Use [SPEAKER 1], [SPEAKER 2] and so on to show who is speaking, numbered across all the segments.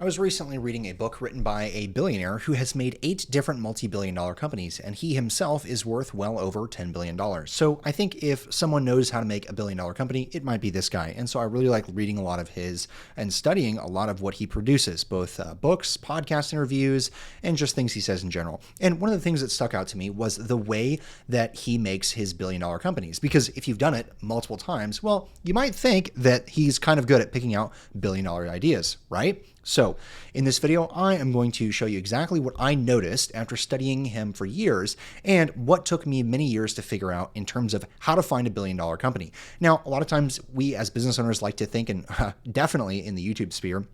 [SPEAKER 1] I was recently reading a book written by a billionaire who has made 8 different multi-billion dollar companies, and he himself is worth well over $10 billion. So I think if someone knows how to make a billion-dollar company, it might be this guy. And so I really like reading a lot of his and studying a lot of what he produces, both books, podcast interviews, and just things he says in general. And one of the things that stuck out to me was the way that he makes his billion-dollar companies. Because if you've done it multiple times, well, you might think that he's kind of good at picking out billion-dollar ideas, right? So in this video, I am going to show you exactly what I noticed after studying him for years and what took me many years to figure out in terms of how to find a billion-dollar company. Now, a lot of times we as business owners like to think, and definitely in the YouTube sphere,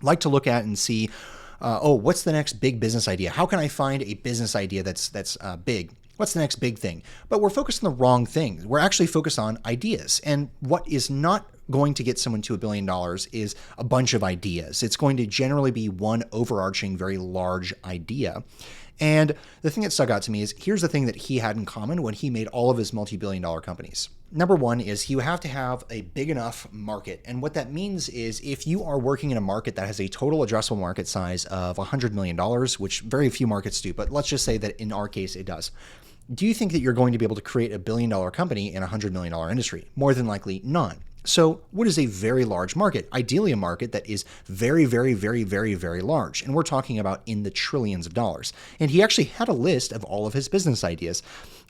[SPEAKER 1] like to look at and see, what's the next big business idea? How can I find a business idea that's big? What's the next big thing? But we're focused on the wrong thing. We're actually focused on ideas. And what is not going to get someone to $1 billion is a bunch of ideas. It's going to generally be one overarching, very large idea. And the thing that stuck out to me is here's the thing that he had in common when he made all of his multi-billion dollar companies. Number one is you have to have a big enough market. And what that means is if you are working in a market that has a total addressable market size of $100 million, which very few markets do, but let's just say that in our case it does. Do you think that you're going to be able to create $1 billion company in a $100 million industry? More than likely, none. So what is a very large market? Ideally a market that is very, very, very, very, very large. And we're talking about in the trillions of dollars. And he actually had a list of all of his business ideas.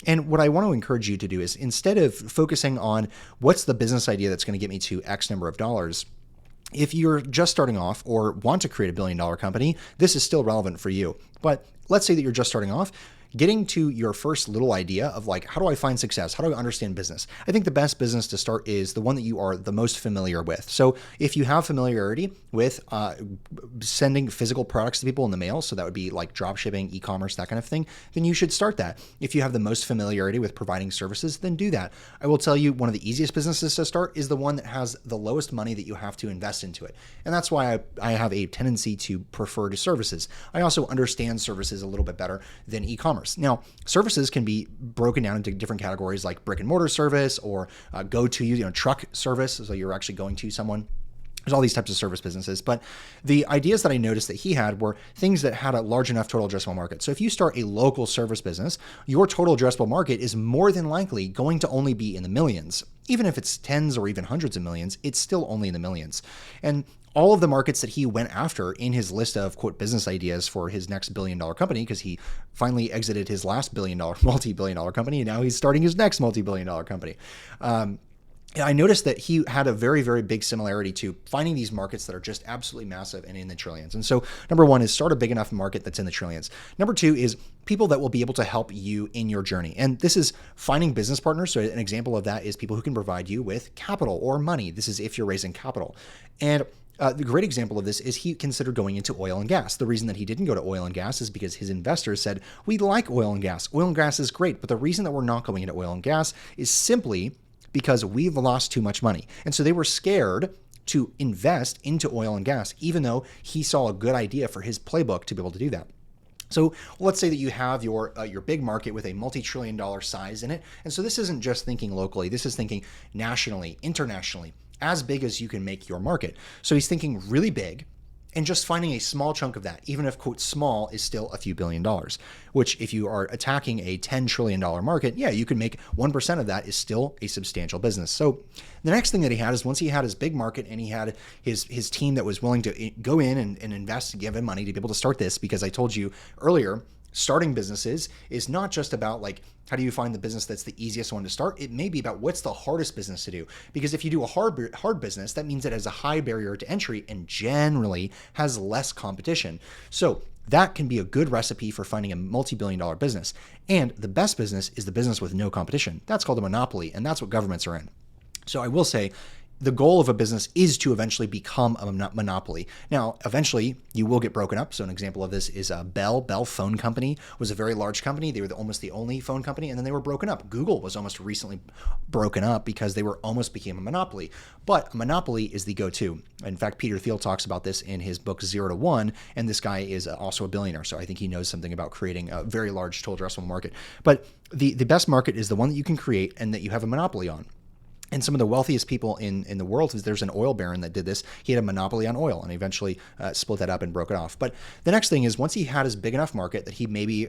[SPEAKER 1] And what I want to encourage you to do is instead of focusing on what's the business idea that's going to get me to X number of dollars, if you're just starting off or want to create $1 billion company, this is still relevant for you. But let's say that you're just starting off. Getting to your first little idea of like, how do I find success? How do I understand business? I think the best business to start is the one that you are the most familiar with. So if you have familiarity with sending physical products to people in the mail, so that would be like drop shipping, e-commerce, that kind of thing, then you should start that. If you have the most familiarity with providing services, then do that. I will tell you one of the easiest businesses to start is the one that has the lowest money that you have to invest into it. And that's why I have a tendency to prefer to services. I also understand services a little bit better than e-commerce. Now, services can be broken down into different categories like brick and mortar service or go to, truck service. So you're actually going to someone. There's all these types of service businesses, but the ideas that I noticed that he had were things that had a large enough total addressable market. So if you start a local service business, your total addressable market is more than likely going to only be in the millions. Even if it's tens or even hundreds of millions, it's still only in the millions. And all of the markets that he went after in his list of, quote, business ideas for his next billion-dollar company, because he finally exited his last multi-billion-dollar company, and now he's starting his next multi-billion-dollar company. I noticed that he had a very, very big similarity to finding these markets that are just absolutely massive and in the trillions. And so number one is start a big enough market that's in the trillions. Number two is people that will be able to help you in your journey. And this is finding business partners. So an example of that is people who can provide you with capital or money. This is if you're raising capital. And the great example of this is he considered going into oil and gas. The reason that he didn't go to oil and gas is because his investors said, we like oil and gas. Oil and gas is great. But the reason that we're not going into oil and gas is simply because we've lost too much money. And so they were scared to invest into oil and gas, even though he saw a good idea for his playbook to be able to do that. So let's say that you have your big market with a multi-trillion dollar size in it. And so this isn't just thinking locally. This is thinking nationally, internationally, as big as you can make your market. So he's thinking really big and just finding a small chunk of that, even if, quote, small is still a few billion dollars, which if you are attacking a $10 trillion market, yeah, you can make 1% of that is still a substantial business. So the next thing that he had is once he had his big market and he had his team that was willing to go in and invest, give him money to be able to start this, because I told you earlier, starting businesses is not just about like, how do you find the business that's the easiest one to start? It may be about what's the hardest business to do. Because if you do a hard business, that means it has a high barrier to entry and generally has less competition. So that can be a good recipe for finding a multi-billion-dollar business. And the best business is the business with no competition. That's called a monopoly, and that's what governments are in. So I will say, the goal of a business is to eventually become a monopoly. Now, eventually, you will get broken up. So an example of this is Bell. Bell Phone Company was a very large company. They were almost the only phone company, and then they were broken up. Google was almost recently broken up because they were almost became a monopoly. But a monopoly is the go-to. In fact, Peter Thiel talks about this in his book 0 to 1, and this guy is also a billionaire. So I think he knows something about creating a very large total addressable market. But the best market is the one that you can create and that you have a monopoly on. And some of the wealthiest people in the world, there's an oil baron that did this. He had a monopoly on oil and eventually split that up and broke it off. But the next thing is, once he had his big enough market that he maybe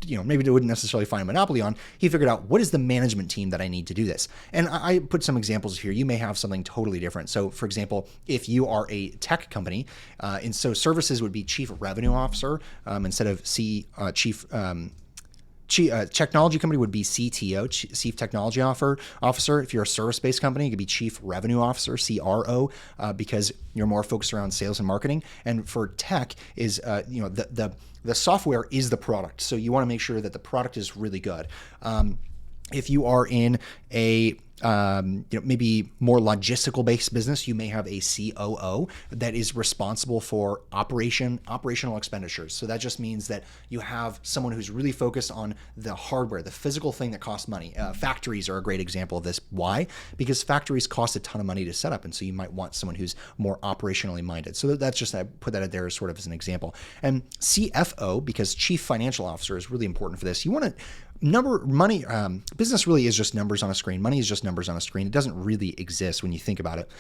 [SPEAKER 1] wouldn't necessarily find a monopoly on, he figured out, what is the management team that I need to do this? And I put some examples here. You may have something totally different. So for example, if you are a tech company, and so services would be chief revenue officer instead of chief technology company would be CTO, Chief Technology Officer. If you're a service-based company, it could be Chief Revenue Officer, CRO, because you're more focused around sales and marketing. And for tech is, the software is the product. So you want to make sure that the product is really good. If you are in a maybe more logistical based business, you may have a COO that is responsible for operational expenditures. So that just means that you have someone who's really focused on the hardware, the physical thing that costs money. Factories are a great example of this. Why? Because factories cost a ton of money to set up. And so you might want someone who's more operationally minded. So that's just, I put that out there sort of as an example. And CFO, because Chief Financial Officer, is really important for this. You want to money, business really is just numbers on a screen. Money is just numbers on a screen. It doesn't really exist when you think about it.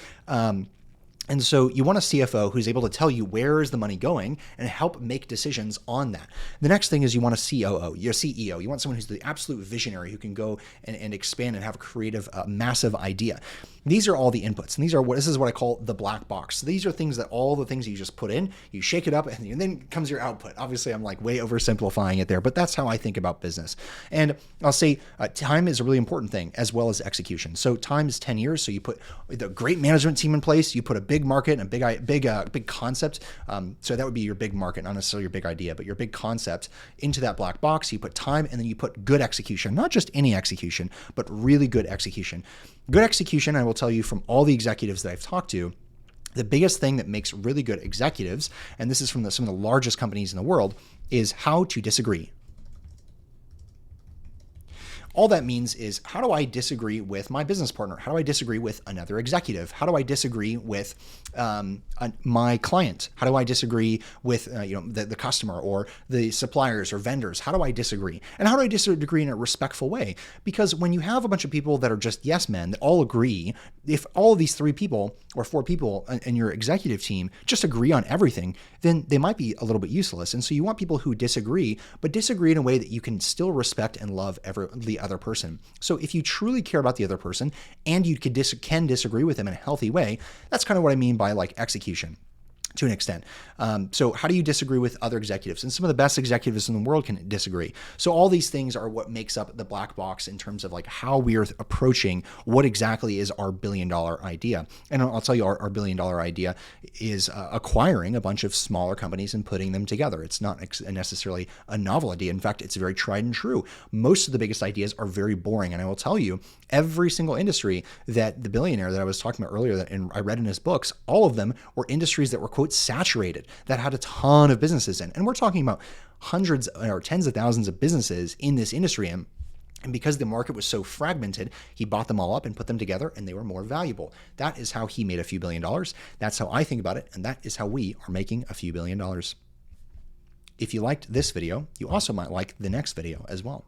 [SPEAKER 1] And so you want a CFO who's able to tell you where is the money going and help make decisions on that. The next thing is you want a COO, your CEO. You want someone who's the absolute visionary who can go and expand and have a creative, massive idea. These are all the inputs, and this is what I call the black box. So these are things that all the things you just put in, you shake it up, and then comes your output. Obviously, I'm like way oversimplifying it there, but that's how I think about business. And I'll say time is a really important thing, as well as execution. So time is 10 years. So you put the great management team in place, you put a big market and a big concept. So that would be your big market, not necessarily your big idea, but your big concept into that black box. You put time, and then you put good execution, not just any execution, but really good execution. Good execution, I will tell you from all the executives that I've talked to, the biggest thing that makes really good executives, and this is from some of the largest companies in the world, is how to disagree. All that means is, how do I disagree with my business partner? How do I disagree with another executive? How do I disagree with my client? How do I disagree with the customer or the suppliers or vendors? How do I disagree? And how do I disagree in a respectful way? Because when you have a bunch of people that are just yes men that all agree, if all of these 3 people or 4 people in your executive team just agree on everything, then they might be a little bit useless. And so you want people who disagree, but disagree in a way that you can still respect and love the other person. So if you truly care about the other person and you can disagree with them in a healthy way, that's kind of what I mean by like execution. To an extent. So how do you disagree with other executives? And some of the best executives in the world can disagree. So all these things are what makes up the black box in terms of like how we are approaching what exactly is our $1 billion idea. And I'll tell you, our $1 billion idea is acquiring a bunch of smaller companies and putting them together. It's not necessarily a novel idea. In fact, it's very tried and true. Most of the biggest ideas are very boring. And I will tell you, every single industry that the billionaire that I was talking about earlier, and I read in his books, all of them were industries that were quote saturated, that had a ton of businesses in. And we're talking about hundreds or tens of thousands of businesses in this industry. And because the market was so fragmented, he bought them all up and put them together, and they were more valuable. That is how he made a few $1 billion. That's how I think about it. And that is how we are making a few $1 billion. If you liked this video, you also might like the next video as well.